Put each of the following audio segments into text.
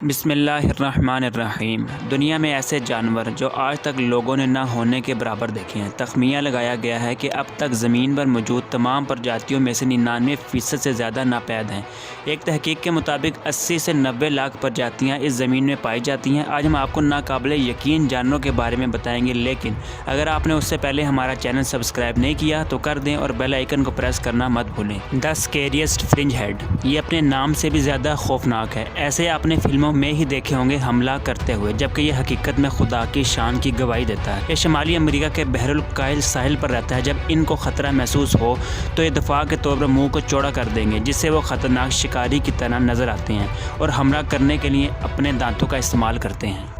बिस्मिल्लाहिर्रहमानिर्रहीम। दुनिया में ऐसे जानवर जो आज तक लोगों ने ना होने के बराबर देखे हैं। तखमीया लगाया गया है कि अब तक ज़मीन पर मौजूद तमाम प्रजातियों में से 99% से ज़्यादा नापैद हैं। एक तहकीक के मुताबिक 80 से 90 लाख प्रजातियाँ इस ज़मीन में पाई जाती हैं। आज हम आपको नाकाबिले यकीन जानवरों के बारे में बताएंगे, लेकिन अगर आपने उससे पहले हमारा चैनल सब्सक्राइब नहीं किया तो कर दें और बेल आइकन को प्रेस करना मत भूलें। द स्केरियस्ट फ्रिंज हेड, ये अपने नाम से भी ज़्यादा खौफनाक है। ऐसे आपने फिल्मों में ही देखे होंगे हमला करते हुए, जबकि ये हकीकत में खुदा की शान की गवाही देता है। ये शुमाली अमेरिका के बहरुल काहिल साहिल पर रहता है। जब इनको ख़तरा महसूस हो तो ये दफा के तौर पर मुंह को चौड़ा कर देंगे, जिससे वो ख़तरनाक शिकारी की तरह नज़र आते हैं और हमला करने के लिए अपने दांतों का इस्तेमाल करते हैं।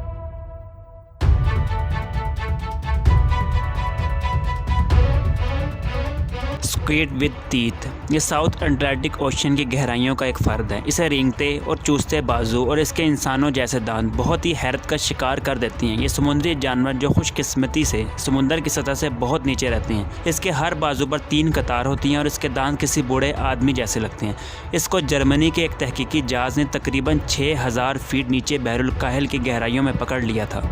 स्क्विड विद टीथ, ये साउथ अटलांटिक ओशन की गहराइयों का एक फ़र्द है। इसे रेंगते और चूसते बाजू और इसके इंसानों जैसे दांत बहुत ही हैरत का शिकार कर देती हैं। ये समुद्री जानवर जो खुशकिस्मती से समुंदर की सतह से बहुत नीचे रहते हैं। इसके हर बाजू पर 3 कतार होती हैं और इसके दांत किसी बूढ़े आदमी जैसे लगते हैं। इसको जर्मनी के एक तहकीकी जहाज़ ने तकरीबन 6000 फीट नीचे बहरुल काहिल की गहराइयों में पकड़ लिया था।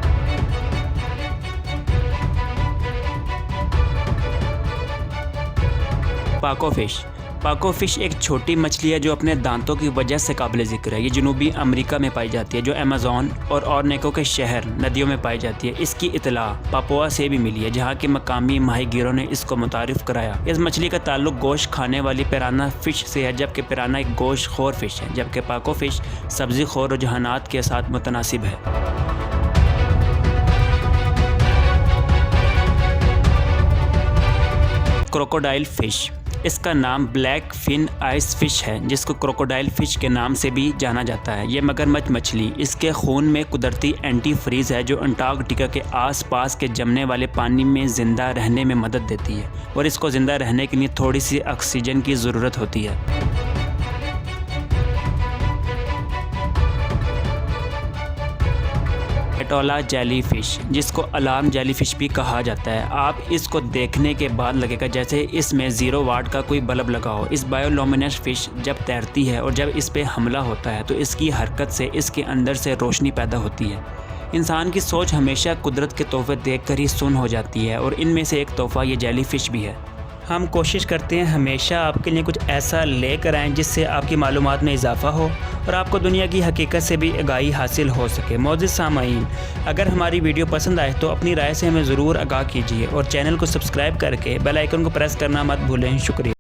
पाको फिश एक छोटी मछली है जो अपने दांतों की वजह से काबिल ज़िक्र है। ये जनूबी अमेरिका में पाई जाती है, जो अमेज़न और ऑर्नेको के शहर नदियों में पाई जाती है। इसकी इतला पापुआ से भी मिली है, जहाँ के मकामी माहीगीरों ने इसको मुतारिफ़ कराया। इस मछली का ताल्लुक गोश्त खाने वाली पिराना फ़िश से है, जबकि पिराना एक गोश्त खोर फ़िश है, जबकि पाको फिश सब्ज़ी खोर रुझानात के साथ मुतनासिब है। क्रोकोडाइल फ़िश, इसका नाम ब्लैक फिन आइस फ़िश है, जिसको क्रोकोडाइल फ़िश के नाम से भी जाना जाता है। ये मगरमच्छ मछली, इसके खून में कुदरती एंटी फ्रीज़ है, जो अंटार्कटिका के आसपास के जमने वाले पानी में ज़िंदा रहने में मदद देती है और इसको ज़िंदा रहने के लिए थोड़ी सी ऑक्सीजन की ज़रूरत होती है। एटोला जेलीफिश, जिसको अलार्म जेलीफिश भी कहा जाता है। आप इसको देखने के बाद लगेगा जैसे इसमें 0 वाट का कोई बल्ब लगा हो। इस बायोलुमिनेस फिश जब तैरती है और जब इस पे हमला होता है तो इसकी हरकत से इसके अंदर से रोशनी पैदा होती है। इंसान की सोच हमेशा कुदरत के तोहफे देखकर ही सुन्न हो जाती है और इनमें से एक तोहफ़ा ये जेलीफिश भी है। हम कोशिश करते हैं हमेशा आपके लिए कुछ ऐसा लेकर आएँ जिससे आपकी मालूमात में इजाफ़ा हो और आपको दुनिया की हकीकत से भी आगाही हासिल हो सके। मौजूद सामाईन, अगर हमारी वीडियो पसंद आए तो अपनी राय से हमें ज़रूर आगाह कीजिए और चैनल को सब्सक्राइब करके बेल आइकन को प्रेस करना मत भूलें। शुक्रिया।